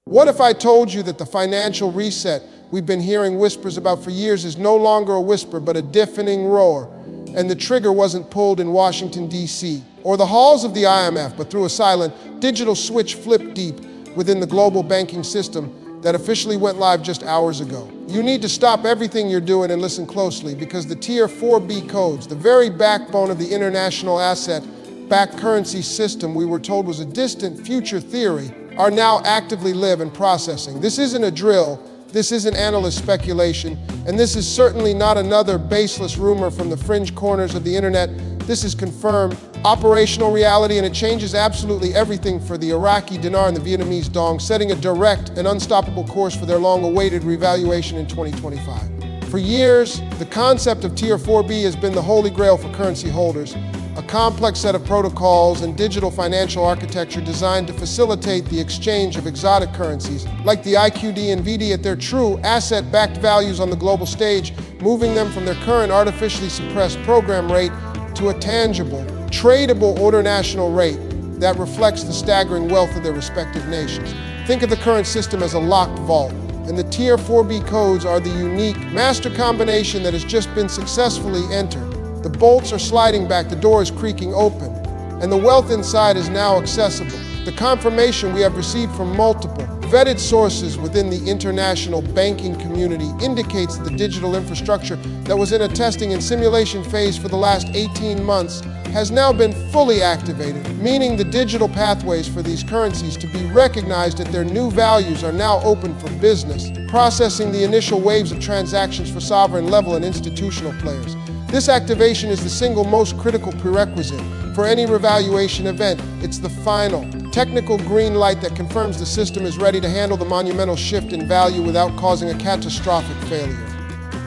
What if I told you that the financial reset we've been hearing whispers about for years is no longer a whisper, but a deafening roar, and the trigger wasn't pulled in Washington, D.C., or the halls of the IMF, but through a silent digital switch flipped deep within the global banking system that officially went live just hours ago? You need to stop everything you're doing and listen closely, because the Tier 4B codes, the very backbone of the international asset-backed currency system we were told was a distant future theory, are now actively live and processing. This isn't a drill, this isn't analyst speculation, and this is certainly not another baseless rumor from the fringe corners of the internet. This is confirmed operational reality, and it changes absolutely everything for the Iraqi Dinar and the Vietnamese Dong, setting a direct and unstoppable course for their long-awaited revaluation in 2025. For years, the concept of Tier 4B has been the holy grail for currency holders, a complex set of protocols and digital financial architecture designed to facilitate the exchange of exotic currencies, like the IQD and VND, at their true asset-backed values on the global stage, moving them from their current artificially suppressed program rate to a tangible, tradable order national rate that reflects the staggering wealth of their respective nations. Think of the current system as a locked vault, and the Tier 4B codes are the unique master combination that has just been successfully entered. The bolts are sliding back, the door is creaking open, and the wealth inside is now accessible. The confirmation we have received from multiple vetted sources within the international banking community indicates that the digital infrastructure that was in a testing and simulation phase for the last 18 months has now been fully activated, meaning the digital pathways for these currencies to be recognized at their new values are now open for business, processing the initial waves of transactions for sovereign level and institutional players. This activation is the single most critical prerequisite for any revaluation event. It's the final, technical green light that confirms the system is ready to handle the monumental shift in value without causing a catastrophic failure.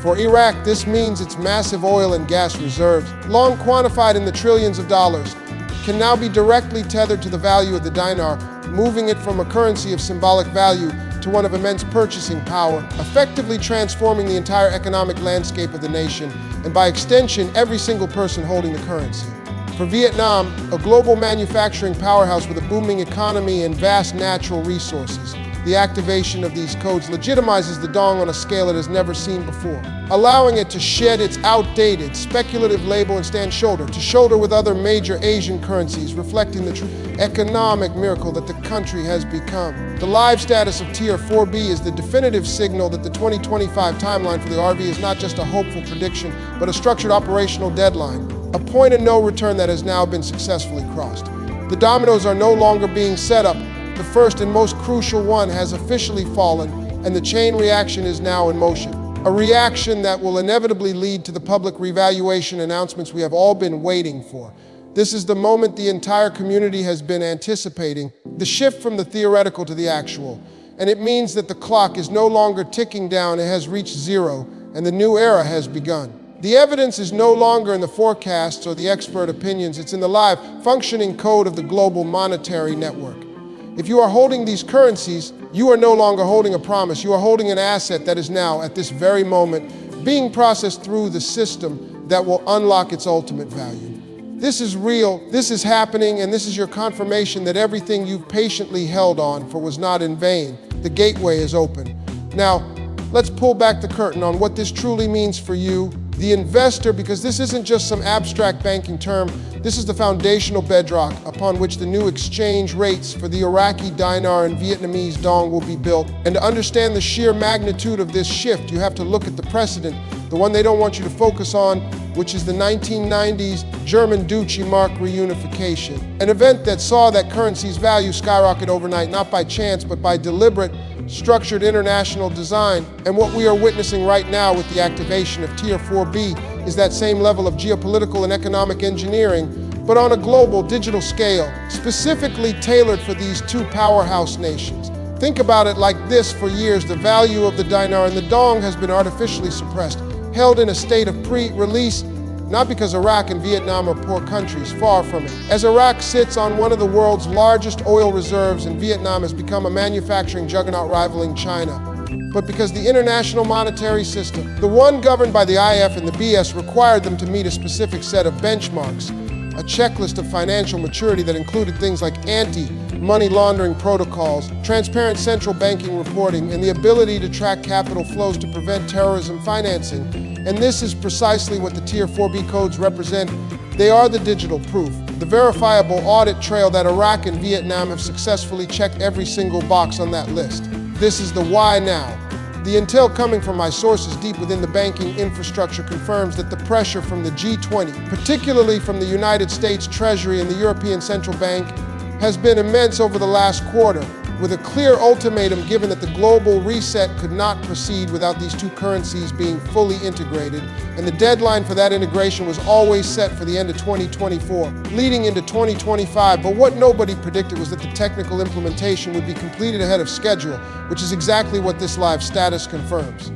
For Iraq, this means its massive oil and gas reserves, long quantified in the trillions of dollars, can now be directly tethered to the value of the dinar, moving it from a currency of symbolic value to one of immense purchasing power, effectively transforming the entire economic landscape of the nation, and by extension, every single person holding the currency. For Vietnam, a global manufacturing powerhouse with a booming economy and vast natural resources, the activation of these codes legitimizes the Dong on a scale it has never seen before, allowing it to shed its outdated, speculative label and stand shoulder to shoulder with other major Asian currencies, reflecting the true economic miracle that the country has become. The live status of Tier 4B is the definitive signal that the 2025 timeline for the RV is not just a hopeful prediction, but a structured operational deadline, a point of no return that has now been successfully crossed. The dominoes are no longer being set up. The first and most crucial one has officially fallen, and the chain reaction is now in motion. A reaction that will inevitably lead to the public revaluation announcements we have all been waiting for. This is the moment the entire community has been anticipating, the shift from the theoretical to the actual. And it means that the clock is no longer ticking down, it has reached zero, and the new era has begun. The evidence is no longer in the forecasts or the expert opinions, it's in the live, functioning code of the global monetary network. If you are holding these currencies, you are no longer holding a promise. You are holding an asset that is now, at this very moment, being processed through the system that will unlock its ultimate value. This is real, this is happening, and this is your confirmation that everything you've patiently held on for was not in vain. The gateway is open. Now, let's pull back the curtain on what this truly means for you, the investor, because this isn't just some abstract banking term. This is the foundational bedrock upon which the new exchange rates for the Iraqi Dinar and Vietnamese Dong will be built. And to understand the sheer magnitude of this shift, you have to look at the precedent, the one they don't want you to focus on, which is the 1990s German Deutsche mark reunification, an event that saw that currency's value skyrocket overnight, not by chance, but by deliberate, structured international design. And what we are witnessing right now with the activation of Tier 4B is that same level of geopolitical and economic engineering, but on a global digital scale, specifically tailored for these two powerhouse nations. Think about it like this: for years, the value of the dinar and the dong has been artificially suppressed, held in a state of pre-release, not because Iraq and Vietnam are poor countries, far from it. As Iraq sits on one of the world's largest oil reserves and Vietnam has become a manufacturing juggernaut rivaling China, but because the international monetary system, the one governed by the IF and the BS, required them to meet a specific set of benchmarks, a checklist of financial maturity that included things like money laundering protocols, transparent central banking reporting, and the ability to track capital flows to prevent terrorism financing. And this is precisely what the Tier 4B codes represent. They are the digital proof, the verifiable audit trail that Iraq and Vietnam have successfully checked every single box on that list. This is the why now. The intel coming from my sources deep within the banking infrastructure confirms that the pressure from the G20, particularly from the United States Treasury and the European Central Bank, has been immense over the last quarter, with a clear ultimatum given that the global reset could not proceed without these two currencies being fully integrated, and the deadline for that integration was always set for the end of 2024, leading into 2025. But what nobody predicted was that the technical implementation would be completed ahead of schedule, which is exactly what this live status confirms.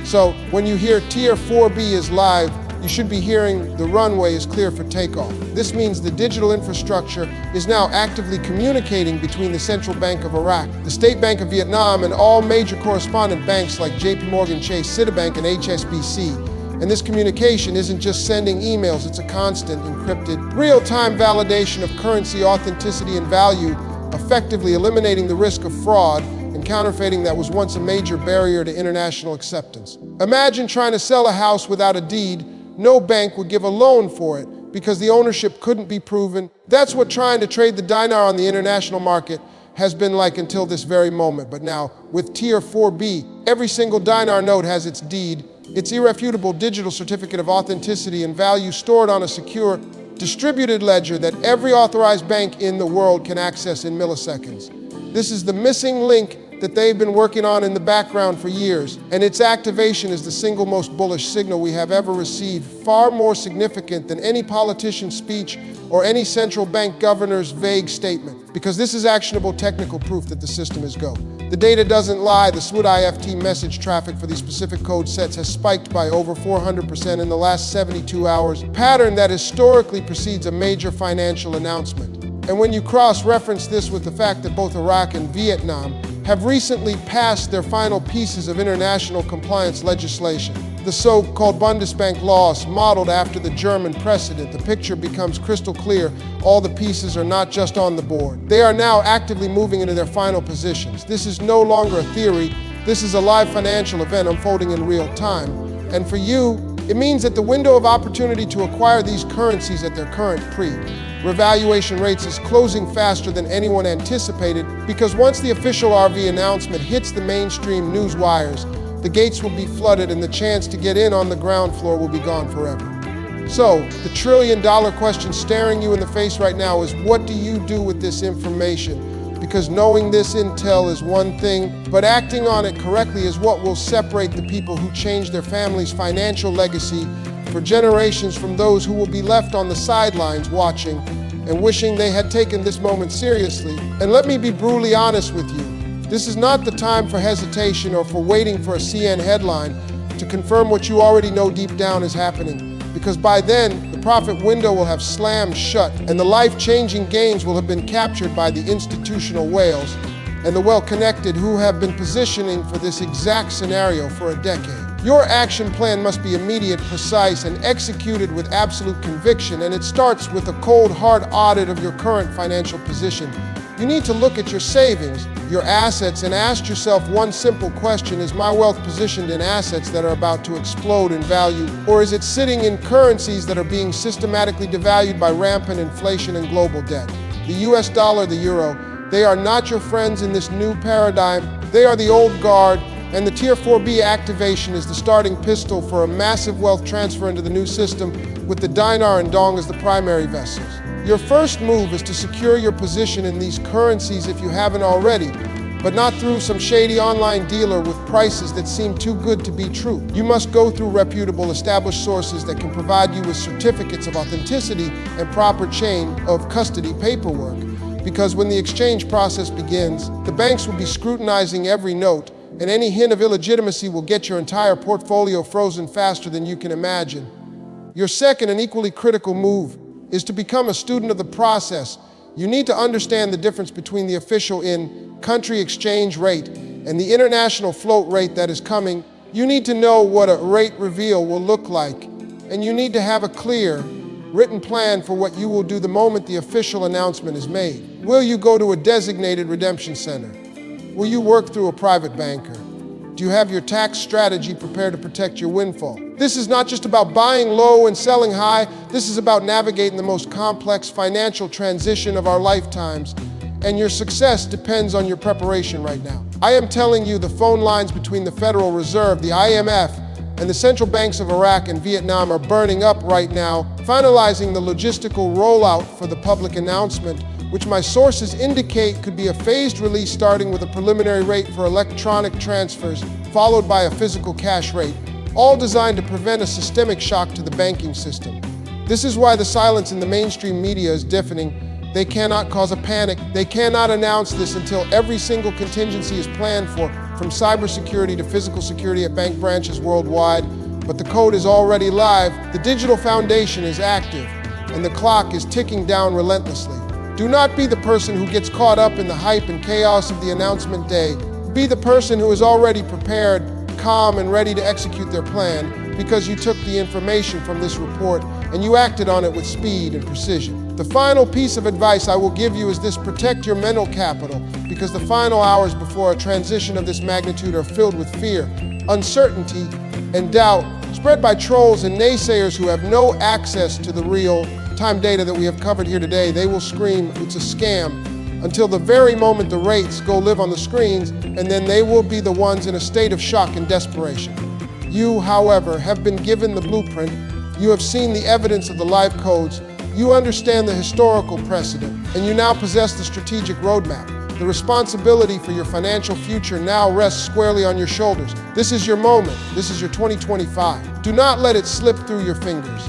So when you hear Tier 4B is live, you should be hearing the runway is clear for takeoff. This means the digital infrastructure is now actively communicating between the Central Bank of Iraq, the State Bank of Vietnam, and all major correspondent banks like JP Chase, Citibank, and HSBC. And this communication isn't just sending emails, it's a constant, encrypted, real-time validation of currency authenticity and value, effectively eliminating the risk of fraud and counterfeiting that was once a major barrier to international acceptance. Imagine trying to sell a house without a deed. No bank would give a loan for it because the ownership couldn't be proven. That's what trying to trade the dinar on the international market has been like until this very moment. But now, with Tier 4B, every single dinar note has its deed, its irrefutable digital certificate of authenticity and value stored on a secure, distributed ledger that every authorized bank in the world can access in milliseconds. This is the missing link that they've been working on in the background for years, and its activation is the single most bullish signal we have ever received, far more significant than any politician's speech or any central bank governor's vague statement, because this is actionable technical proof that the system is go. The data doesn't lie. The SWIFT message traffic for these specific code sets has spiked by over 400% in the last 72 hours, a pattern that historically precedes a major financial announcement. And when you cross-reference this with the fact that both Iraq and Vietnam have recently passed their final pieces of international compliance legislation, the so-called Bundesbank laws modeled after the German precedent, the picture becomes crystal clear. All the pieces are not just on the board. They are now actively moving into their final positions. This is no longer a theory. This is a live financial event unfolding in real time. And for you, it means that the window of opportunity to acquire these currencies at their current revaluation rates is closing faster than anyone anticipated, because once the official RV announcement hits the mainstream news wires, the gates will be flooded and the chance to get in on the ground floor will be gone forever. So, the trillion-dollar question staring you in the face right now is, what do you do with this information? Because knowing this intel is one thing, but acting on it correctly is what will separate the people who change their family's financial legacy for generations from those who will be left on the sidelines watching and wishing they had taken this moment seriously. And let me be brutally honest with you. This is not the time for hesitation or for waiting for a CN headline to confirm what you already know deep down is happening. Because by then, the profit window will have slammed shut and the life-changing gains will have been captured by the institutional whales and the well-connected who have been positioning for this exact scenario for a decade. Your action plan must be immediate, precise, and executed with absolute conviction, and it starts with a cold, hard audit of your current financial position. You need to look at your savings, your assets, and ask yourself one simple question: is my wealth positioned in assets that are about to explode in value, or is it sitting in currencies that are being systematically devalued by rampant inflation and global debt? The US dollar, the euro, they are not your friends in this new paradigm. They are the old guard. And the Tier 4B activation is the starting pistol for a massive wealth transfer into the new system, with the dinar and dong as the primary vessels. Your first move is to secure your position in these currencies if you haven't already, but not through some shady online dealer with prices that seem too good to be true. You must go through reputable, established sources that can provide you with certificates of authenticity and proper chain of custody paperwork. Because when the exchange process begins, the banks will be scrutinizing every note, and any hint of illegitimacy will get your entire portfolio frozen faster than you can imagine. Your second and equally critical move is to become a student of the process. You need to understand the difference between the official in-country exchange rate and the international float rate that is coming. You need to know what a rate reveal will look like, and you need to have a clear, written plan for what you will do the moment the official announcement is made. Will you go to a designated redemption center? Will you work through a private banker? Do you have your tax strategy prepared to protect your windfall? This is not just about buying low and selling high. This is about navigating the most complex financial transition of our lifetimes. And your success depends on your preparation right now. I am telling you, the phone lines between the Federal Reserve, the IMF, and the central banks of Iraq and Vietnam are burning up right now, finalizing the logistical rollout for the public announcement, which my sources indicate could be a phased release starting with a preliminary rate for electronic transfers, followed by a physical cash rate, all designed to prevent a systemic shock to the banking system. This is why the silence in the mainstream media is deafening. They cannot cause a panic. They cannot announce this until every single contingency is planned for, from cybersecurity to physical security at bank branches worldwide. But the code is already live, the digital foundation is active, and the clock is ticking down relentlessly. Do not be the person who gets caught up in the hype and chaos of the announcement day. Be the person who is already prepared, calm, and ready to execute their plan, because you took the information from this report and you acted on it with speed and precision. The final piece of advice I will give you is this: protect your mental capital, because the final hours before a transition of this magnitude are filled with fear, uncertainty, and doubt, spread by trolls and naysayers who have no access to the real-time data that we have covered here today. They will scream, "It's a scam," until the very moment the rates go live on the screens, and then they will be the ones in a state of shock and desperation. You, however, have been given the blueprint. You have seen the evidence of the live codes. You understand the historical precedent, and you now possess the strategic roadmap. The responsibility for your financial future now rests squarely on your shoulders. This is your moment. This is your 2025. Do not let it slip through your fingers.